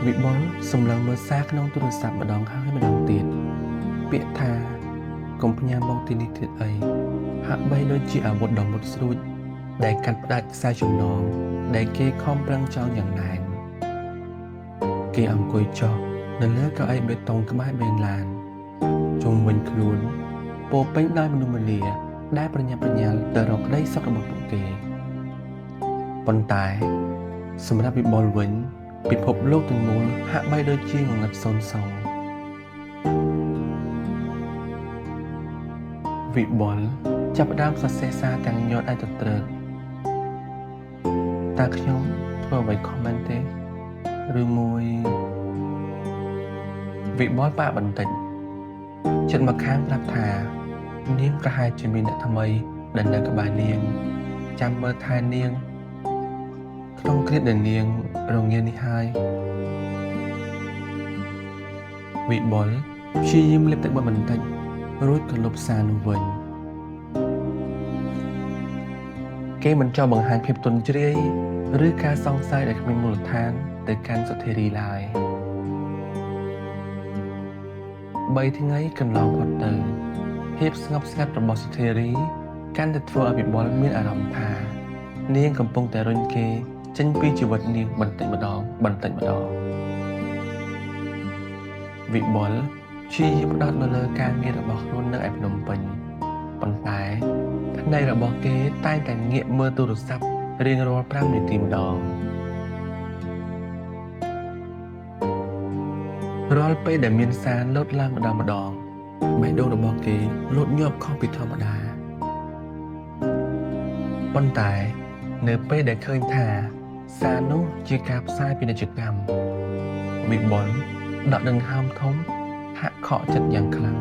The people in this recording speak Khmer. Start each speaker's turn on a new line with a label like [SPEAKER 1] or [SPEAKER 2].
[SPEAKER 1] វិបុលសម្លឹងមើលសារក្នុងទូរស័ព្ទម្ដងហើយម្ដងទៀតពាក្យថាកុំផ្ញើមកទីនេះទៀតអីហាក់បីដូចជាអាវុធដ៏មុតស្រួចដែលកាត់ផ្ដាច់ខ្សែចំណងដែលគេខំប្រឹងចង់យ៉ាងណែនគេអង្គុយចុះនៅលើកៅអីបេតុងក្បែរបេនឡានជុំវិញខ្លួនពោពេញដោយមនុស្សម្នាដែលប្រញាប់ប្រញាល់ទៅរកក្តីសុខរបស់ពួកគេប៉ុន្តែសម្រាប់វិបុលវិញពិភពលោកទាំងមូលហាក់បីដូចជាងងឹតសូន្យសងវិបុលចាប់ផ្ដើមសរសេរសារទាំងញត់ឲ្យទៅត្រឹកតើខ្ញុំធ្វើអ្វីខុសមែនទេឬមួយវិបុលប៉ាបន្តិចចិត្តមកខាងប្រាប់ថានាងប្រហែលជាមានអ្នកថ្មីដែលនៅក្បែរនាងចាំមើលថែនាងក្នុងគ្រាដែលនាងរងានេះហើយវិបុលព្យាយាមលេបទឹកបិទបន្តិចរួចក៏លុបសារនោះវិញគេមិនចោលបង្ហាញភាពទន់ជ្រាយឬការសង្ស័យដែលគ្មានមូលដ្ឋានទៅកាន់សុធារីឡើយ3ថ្ងៃកន្លងផុតទៅភាពស្ងប់ស្ងាត់របស់សុធារីកាន់តែធ្វើឲ្យវិបុលមានអារម្មណ៍ថានាងកំពុងតែរុញគេចេញពីជីវិតនាងបន្តិចម្ដងវិបុលព្យាយាមផ្ដោតនៅលើការងាររបស់ខ្លួននៅឯភ្នំពេញប៉ុន្តែភ្នែករបស់គេតែងតែងាកមើលទូរស័ព្ទរៀងរាល់5នាទីម្ដងរាល់ពេលដែលមានសារលោតឡើងម្ដងបេះដូងរបស់គេលោតញាប់ខុសពីធម្មតាប៉ុន្តែនៅពេលដែលឃើញថាសារនោះជាការផ្សាយពាណិជ្ជកម្មវិបុលដកដង្ហើមធំហាក់ខកចិត្តយ៉ាងខ្លាំង